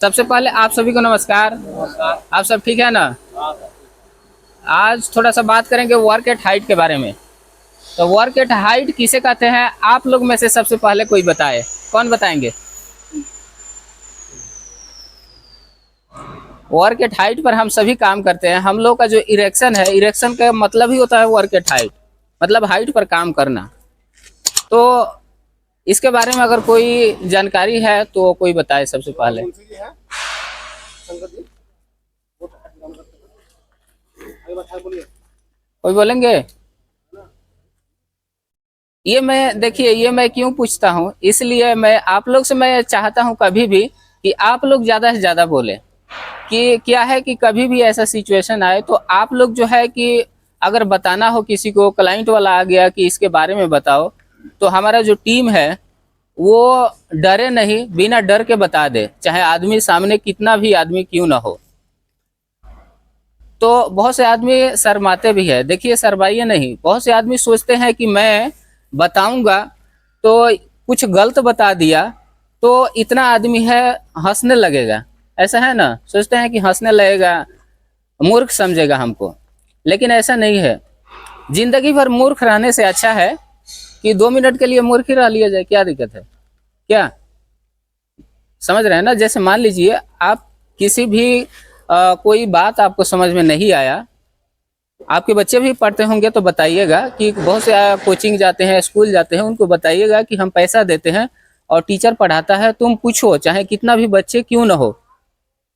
सबसे पहले आप सभी को नमस्कार। आप सब ठीक है ना। आज थोड़ा सा बात करेंगे वर्क एट हाइट के बारे में। तो वर्क एट हाइट किसे कहते हैं, आप लोग में से सबसे पहले कोई बताए। कौन बताएंगे? वर्क एट हाइट पर हम सभी काम करते हैं। हम लोग का जो इरेक्शन है, इरेक्शन का मतलब ही होता है वर्क एट हाइट, मतलब हाइट पर काम करना। तो इसके बारे में अगर कोई जानकारी है तो कोई बताए सबसे पहले। कोई बोलेंगे? ये मैं क्यों पूछता हूँ, इसलिए मैं आप लोग से मैं चाहता हूँ कभी भी कि आप लोग ज़्यादा से ज़्यादा बोले। कि क्या है कि कभी भी ऐसा सिचुएशन आए तो आप लोग जो है कि अगर बताना हो, किसी को क्लाइंट वाला आ गया कि इसके बारे में बताओ, तो हमारा जो टीम है वो डरे नहीं, बिना डर के बता दे, चाहे आदमी सामने कितना भी आदमी क्यों ना हो। तो बहुत से आदमी शर्माते भी है। देखिए, शर्माइए नहीं। बहुत से आदमी सोचते हैं कि मैं बताऊंगा तो कुछ गलत बता दिया तो इतना आदमी है हंसने लगेगा, ऐसा है ना, सोचते हैं कि हंसने लगेगा, मूर्ख समझेगा हमको। लेकिन ऐसा नहीं है। जिंदगी भर मूर्ख रहने से अच्छा है कि 2 मिनट के लिए मूर्ख ही रह लिया जाए। क्या दिक्कत है? क्या समझ रहे हैं ना? जैसे मान लीजिए आप किसी भी कोई बात आपको समझ में नहीं आया, आपके बच्चे भी पढ़ते होंगे तो बताइएगा कि बहुत से कोचिंग जाते हैं, स्कूल जाते हैं, उनको बताइएगा कि हम पैसा देते हैं और टीचर पढ़ाता है, तुम पूछो चाहे कितना भी बच्चे क्यों ना हो।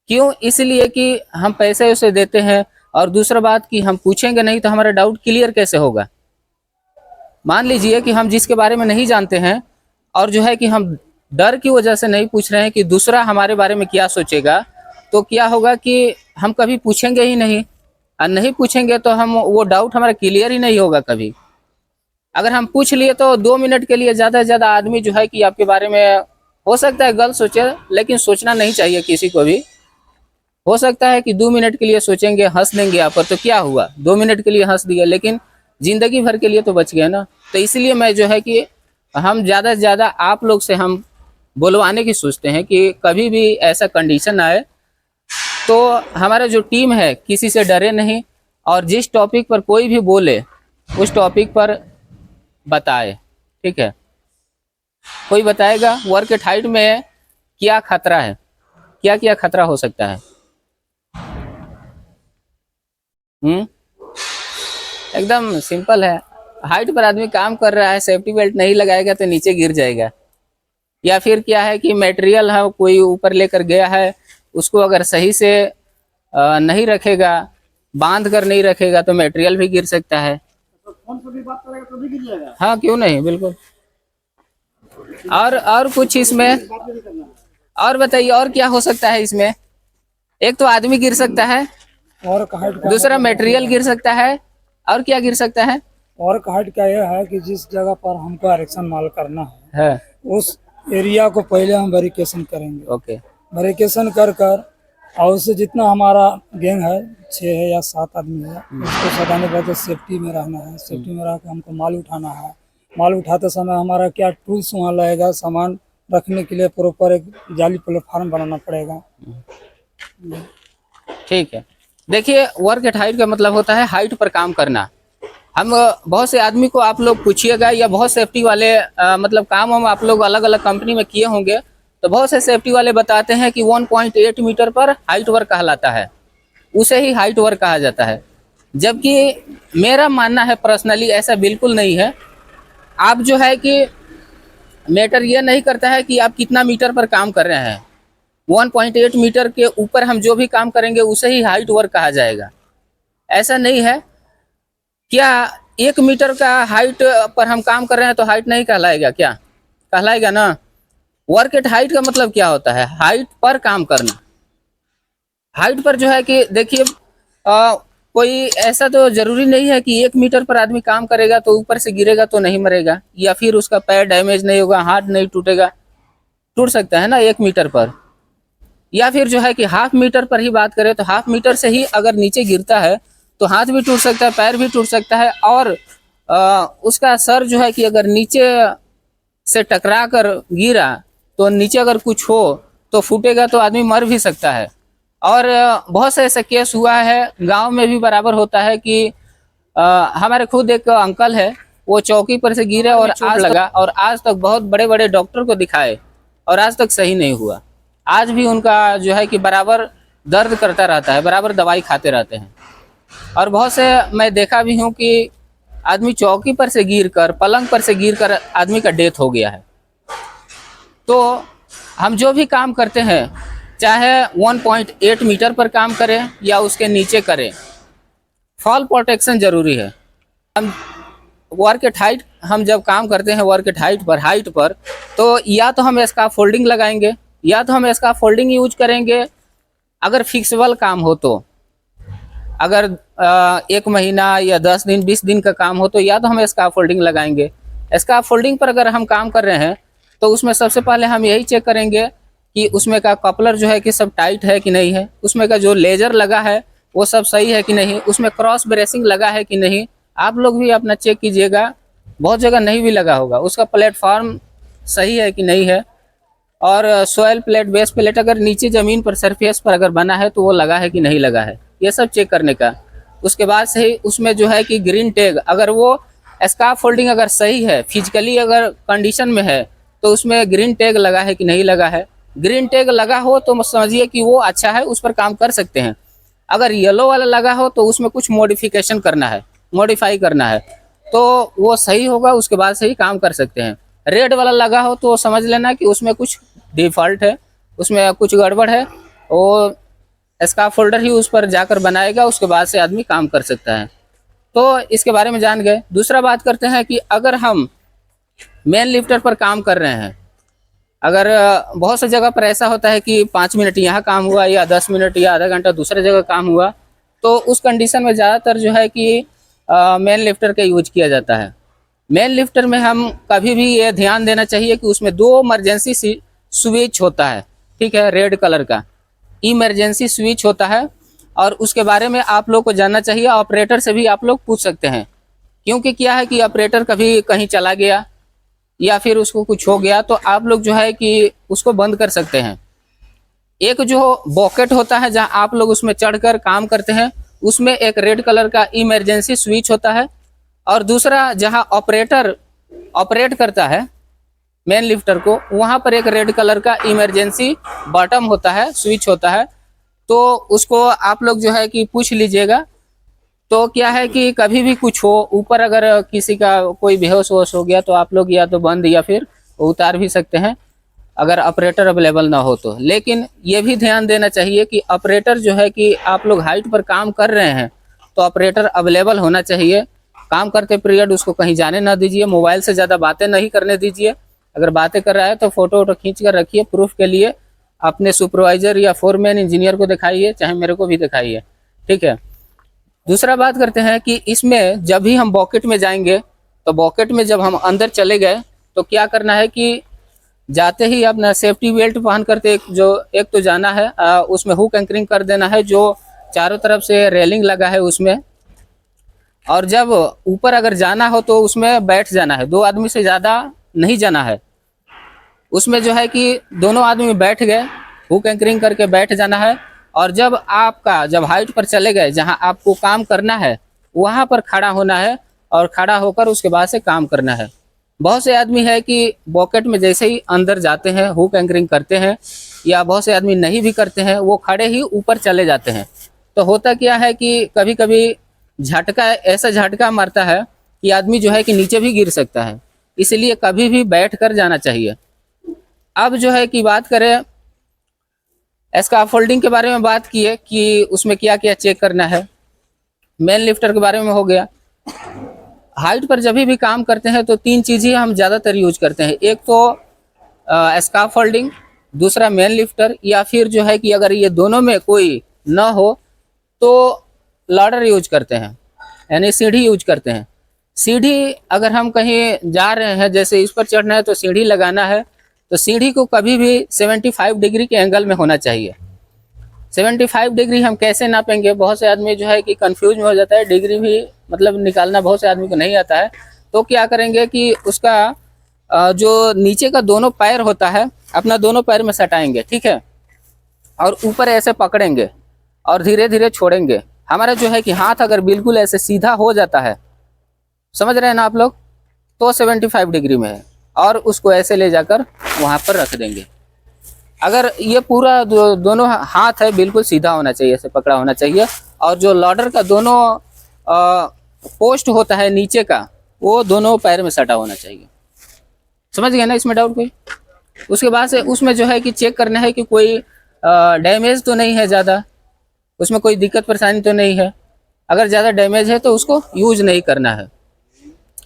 क्यों? इसलिए कि हम पैसे उसे देते हैं। और दूसरा बात कि हम पूछेंगे नहीं तो हमारा डाउट क्लियर कैसे होगा। मान लीजिए कि हम जिसके बारे में नहीं जानते हैं और जो है कि हम डर की वजह से नहीं पूछ रहे हैं कि दूसरा हमारे बारे में क्या सोचेगा, तो क्या होगा कि हम कभी पूछेंगे ही नहीं। और नहीं पूछेंगे तो हम वो डाउट हमारा क्लियर ही नहीं होगा कभी। अगर हम पूछ लिए तो 2 मिनट के लिए ज़्यादा से ज़्यादा आदमी जो है कि आपके बारे में हो सकता है गलत सोचे, लेकिन सोचना नहीं चाहिए किसी को भी। हो सकता है कि 2 मिनट के लिए सोचेंगे, हंस देंगे आप पर, तो क्या हुआ, 2 मिनट के लिए हंस दिए, लेकिन जिंदगी भर के लिए तो बच गया ना। तो इसलिए मैं जो है कि हम ज़्यादा से ज़्यादा आप लोग से हम बुलवाने की सोचते हैं कि कभी भी ऐसा कंडीशन आए तो हमारा जो टीम है किसी से डरे नहीं, और जिस टॉपिक पर कोई भी बोले उस टॉपिक पर बताए। ठीक है? कोई बताएगा वर्क एट हाइट में क्या खतरा है, क्या क्या खतरा हो सकता है? हम्म एकदम सिंपल है। हाइट पर आदमी काम कर रहा है, सेफ्टी बेल्ट नहीं लगाएगा तो नीचे गिर जाएगा। या फिर क्या है कि मटेरियल है कोई ऊपर लेकर गया है, उसको अगर सही से नहीं रखेगा, बांध कर नहीं रखेगा तो मटेरियल भी गिर सकता है। फोन पर भी बात करेगा तो भी गिर जाएगा। हाँ, क्यों नहीं, बिल्कुल। और कुछ इसमें और बताइए, और क्या हो सकता है इसमें? एक तो आदमी गिर सकता है, और हाइट का दूसरा मटेरियल गिर सकता है, और क्या गिर सकता है? और हाइट का यह है कि जिस जगह पर हमको इरेक्शन माल करना है है। उस एरिया को पहले हम वेरिफिकेशन करेंगे। ओके। वेरिफिकेशन कर कर और उससे जितना हमारा गैंग है 6 है या 7 आदमी है, उसको सटाने के बाद सेफ्टी में रहना है। सेफ्टी में रह कर हमको माल उठाना है। माल उठाते समय हमारा क्या टूल्स वहाँ लगेगा, सामान रखने के लिए प्रॉपर एक जाली प्लेटफार्म बनाना पड़ेगा। ठीक है। देखिए, वर्क एट हाइट का मतलब होता है हाइट पर काम करना। हम बहुत से आदमी को आप लोग पूछिएगा, या बहुत सेफ्टी वाले मतलब काम हम आप लोग अलग अलग कंपनी में किए होंगे, तो बहुत से सेफ्टी वाले बताते हैं कि 1.8 मीटर पर हाइट वर्क कहलाता है, उसे ही हाइट वर्क कहा जाता है। जबकि मेरा मानना है पर्सनली ऐसा बिल्कुल नहीं है। आप जो है कि मैटर ये नहीं करता है कि आप कितना मीटर पर काम कर रहे हैं। 1.8 मीटर के ऊपर हम जो भी काम करेंगे उसे ही हाइट वर्क कहा जाएगा। ऐसा नहीं है। क्या 1 मीटर का हाइट पर हम काम कर रहे हैं तो हाइट नहीं कहलाएगा? क्या कहलाएगा ना। वर्क एट हाइट का मतलब क्या होता है? हाइट पर काम करना। हाइट पर जो है कि देखिए, कोई ऐसा तो जरूरी नहीं है कि 1 मीटर पर आदमी काम करेगा तो ऊपर से गिरेगा तो नहीं मरेगा, या फिर उसका पैर डैमेज नहीं होगा, हाथ नहीं टूटेगा। टूट सकता है ना 1 मीटर पर। या फिर जो है कि हाफ मीटर पर ही बात करें तो हाफ मीटर से ही अगर नीचे गिरता है तो हाथ भी टूट सकता है, पैर भी टूट सकता है, और उसका सर जो है कि अगर नीचे से टकरा कर गिरा तो नीचे अगर कुछ हो तो फूटेगा तो आदमी मर भी सकता है। और बहुत से ऐसे केस हुआ है, गांव में भी बराबर होता है कि हमारे खुद एक अंकल है, वो चौकी पर से गिरे और चोट लगा, और आज तक बहुत बड़े बड़े डॉक्टर को दिखाए और आज तक सही नहीं हुआ। आज भी उनका जो है कि बराबर दर्द करता रहता है, बराबर दवाई खाते रहते हैं। और बहुत से मैं देखा भी हूँ कि आदमी चौकी पर से गिरकर, पलंग पर से गिरकर आदमी का डेथ हो गया है। तो हम जो भी काम करते हैं, चाहे 1.8 मीटर पर काम करें या उसके नीचे करें, फॉल प्रोटेक्शन जरूरी है। हम वर्क एट हाइट, हम जब काम करते हैं वर्क एट हाइट पर, तो या तो हम स्कैफोल्डिंग लगाएंगे या तो हम स्कैफोल्डिंग यूज करेंगे। अगर फिक्सेबल काम हो तो, अगर 1 महीना या 10 दिन 20 दिन का काम हो तो या तो हम स्कैफोल्डिंग लगाएंगे। स्कैफोल्डिंग पर अगर हम काम कर रहे हैं तो उसमें सबसे पहले हम यही चेक करेंगे कि उसमें का कपलर जो है कि सब टाइट है कि नहीं है, उसमें का जो लेजर लगा है वो सब सही है कि नहीं, उसमें क्रॉस ब्रेसिंग लगा है कि नहीं। आप लोग भी अपना चेक कीजिएगा, बहुत जगह नहीं भी लगा होगा, उसका प्लेटफॉर्म सही है कि नहीं है। और सॉयल प्लेट, बेस प्लेट अगर नीचे ज़मीन पर सरफेस पर अगर बना है तो वो लगा है कि नहीं लगा है, ये सब चेक करने का। उसके बाद से ही उसमें जो है कि ग्रीन टैग, अगर वो स्कैफोल्डिंग अगर सही है, फिजिकली अगर कंडीशन में है, तो उसमें ग्रीन टैग लगा है कि नहीं लगा है। ग्रीन टैग लगा हो तो समझिए कि वो अच्छा है, उस पर काम कर सकते हैं। अगर येलो वाला लगा हो तो उसमें कुछ मॉडिफिकेशन करना है, मॉडिफाई करना है, तो वो सही होगा, उसके बाद से ही काम कर सकते हैं। रेड वाला लगा हो तो समझ लेना कि उसमें कुछ डिफॉल्ट है, उसमें कुछ गड़बड़ है, वो स्कैफोल्डर ही उस पर जाकर बनाएगा, उसके बाद से आदमी काम कर सकता है। तो इसके बारे में जान गए। दूसरा बात करते हैं कि अगर हम मेन लिफ्टर पर काम कर रहे हैं, अगर बहुत सी जगह पर ऐसा होता है कि 5 मिनट यहाँ काम हुआ या 10 मिनट या आधा घंटा दूसरे जगह काम हुआ, तो उस कंडीशन में ज़्यादातर जो है कि मेन लिफ्टर का यूज किया जाता है। मेन लिफ्टर में हम कभी भी ये ध्यान देना चाहिए कि उसमें 2 इमरजेंसी स्विच होता है, ठीक है, रेड कलर का इमरजेंसी स्विच होता है। और उसके बारे में आप लोग को जानना चाहिए, ऑपरेटर से भी आप लोग पूछ सकते हैं, क्योंकि क्या है कि ऑपरेटर कभी कहीं चला गया या फिर उसको कुछ हो गया तो आप लोग जो है कि उसको बंद कर सकते हैं। एक जो बॉकेट होता है जहां आप लोग उसमें चढ़कर काम करते हैं, उसमें एक रेड कलर का इमरजेंसी स्विच होता है, और दूसरा जहां ऑपरेटर ऑपरेट करता है मेन लिफ्टर को, वहां पर एक रेड कलर का इमरजेंसी बटन होता है, स्विच होता है। तो उसको आप लोग जो है कि पूछ लीजिएगा। तो क्या है कि कभी भी कुछ हो, ऊपर अगर किसी का कोई बेहोश वोश हो गया तो आप लोग या तो बंद या फिर उतार भी सकते हैं, अगर ऑपरेटर अवेलेबल ना हो तो। लेकिन ये भी ध्यान देना चाहिए कि ऑपरेटर जो है कि आप लोग हाइट पर काम कर रहे हैं तो ऑपरेटर अवेलेबल होना चाहिए। काम करते पीरियड उसको कहीं जाने ना दीजिए, मोबाइल से ज़्यादा बातें नहीं करने दीजिए। अगर बातें कर रहा है तो फोटो वोटो खींच कर रखिए, प्रूफ के लिए अपने सुपरवाइजर या फोरमैन इंजीनियर को दिखाइए, चाहे मेरे को भी दिखाइए, ठीक है। दूसरा बात करते हैं कि इसमें जब भी हम बॉकेट में जाएंगे, तो बॉकेट में जब हम अंदर चले गए तो क्या करना है कि जाते ही अपना सेफ्टी बेल्ट पहन करते एक तो जाना है, उसमें हुक एंकरिंग कर देना है जो चारों तरफ से रेलिंग लगा है उसमें। और जब ऊपर अगर जाना हो तो उसमें बैठ जाना है, 2 आदमी से ज़्यादा नहीं जाना है। उसमें जो है कि दोनों आदमी बैठ गए, हुक एंकरिंग करके बैठ जाना है। और जब हाइट पर चले गए, जहां आपको काम करना है, वहां पर खड़ा होना है और खड़ा होकर उसके बाद से काम करना है। बहुत से आदमी है कि बॉकेट में जैसे ही अंदर जाते हैं हुक एंकरिंग करते हैं, या बहुत से आदमी नहीं भी करते हैं, वो खड़े ही ऊपर चले जाते हैं। तो होता क्या है कि कभी कभी ऐसा झटका मारता है कि आदमी जो है कि नीचे भी गिर सकता है, इसलिए कभी भी बैठ कर जाना चाहिए। अब जो है कि बात करें स्कैफोल्डिंग के बारे में, बात किए कि उसमें क्या क्या चेक करना है। मेन लिफ्टर के बारे में हो गया। हाइट पर जब भी काम करते हैं तो 3 चीज़ें हम ज़्यादातर यूज करते हैं, एक तो स्कैफोल्डिंग, दूसरा मेन लिफ्टर, या फिर जो है कि अगर ये दोनों में कोई न हो तो लैडर यूज करते हैं, यानी सीढ़ी यूज करते हैं। सीढ़ी अगर हम कहीं जा रहे हैं, जैसे इस पर चढ़ना है तो सीढ़ी लगाना है, तो सीढ़ी को कभी भी 75 डिग्री के एंगल में होना चाहिए। 75 डिग्री हम कैसे नापेंगे, बहुत से आदमी जो है कि कंफ्यूज में हो जाता है, डिग्री भी मतलब निकालना बहुत से आदमी को नहीं आता है। तो क्या करेंगे कि उसका जो नीचे का दोनों पैर होता है अपना दोनों पैर में सटाएंगे, ठीक है, और ऊपर ऐसे पकड़ेंगे और धीरे धीरे छोड़ेंगे। हमारा जो है कि हाथ अगर बिल्कुल ऐसे सीधा हो जाता है, समझ रहे हैं ना आप लोग, तो 75 डिग्री में है, और उसको ऐसे ले जाकर वहाँ पर रख देंगे। अगर ये पूरा दोनों हाथ है बिल्कुल सीधा होना चाहिए, ऐसे पकड़ा होना चाहिए, और जो लॉडर का दोनों पोस्ट होता है नीचे का, वो दोनों पैर में सटा होना चाहिए। समझ गए ना, इसमें डाउट कोई? उसके बाद से उसमें जो है कि चेक करना है कि कोई डैमेज तो नहीं है ज़्यादा, उसमें कोई दिक्कत परेशानी तो नहीं है। अगर ज़्यादा डैमेज है तो उसको यूज नहीं करना है।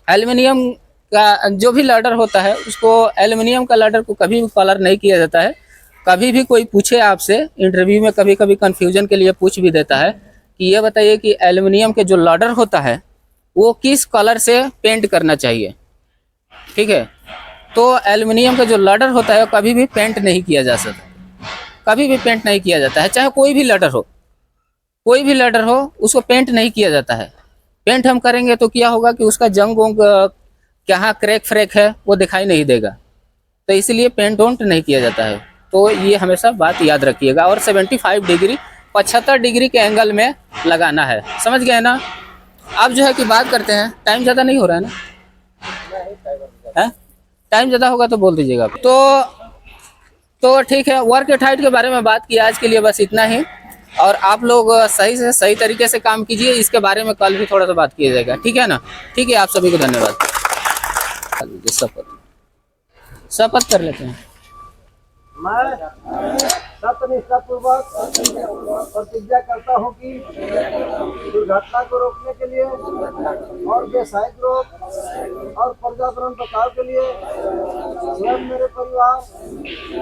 एल्युमिनियम का जो भी लॉडर होता है, उसको एल्युमिनियम का लॉडर को कभी भी कलर नहीं किया जाता है। कभी भी कोई पूछे आपसे इंटरव्यू में, कभी कभी कन्फ्यूजन के लिए पूछ भी देता है कि ये बताइए कि एल्युमिनियम के जो लॉडर होता है वो किस कलर से पेंट करना चाहिए, ठीक है। तो एल्युमिनियम का जो लॉडर होता है कभी भी पेंट नहीं किया जा सकता, कभी भी पेंट नहीं किया जाता है, चाहे कोई भी लॉडर हो, कोई भी लॉडर हो, उसको पेंट नहीं किया जाता है। पेंट हम करेंगे तो क्या होगा कि उसका जंग वंग कहाँ क्रैक फ्रैक है वो दिखाई नहीं देगा, तो इसलिए पेंट वोंट नहीं किया जाता है। तो ये हमेशा बात याद रखिएगा। और 75 डिग्री 75 डिग्री के एंगल में लगाना है, समझ गए ना। अब जो है कि बात करते हैं, टाइम ज़्यादा नहीं हो रहा है ना, है टाइम ज़्यादा होगा तो बोल दीजिएगा। तो ठीक है, वर्क एट हाइट के बारे में बात किया, आज के लिए बस इतना ही। और आप लोग सही से सही तरीके से काम कीजिए, इसके बारे में कल भी थोड़ा सा बात किया जाएगा, ठीक है ना। ठीक है, आप सभी को धन्यवाद। शपथ कर लेते हैं। मैं सत्यनिष्ठापूर्वक प्रतिज्ञा करता हूँ कि दुर्घटना को रोकने के लिए और व्यावसायिक रोग और पर्यावरण बचाव के लिए स्वयं, मेरे परिवार,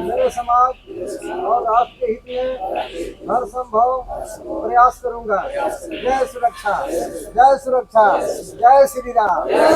मेरे समाज और राष्ट्र के हित में हर संभव प्रयास करूँगा। जय सुरक्षा, जय सुरक्षा, जय श्री राम।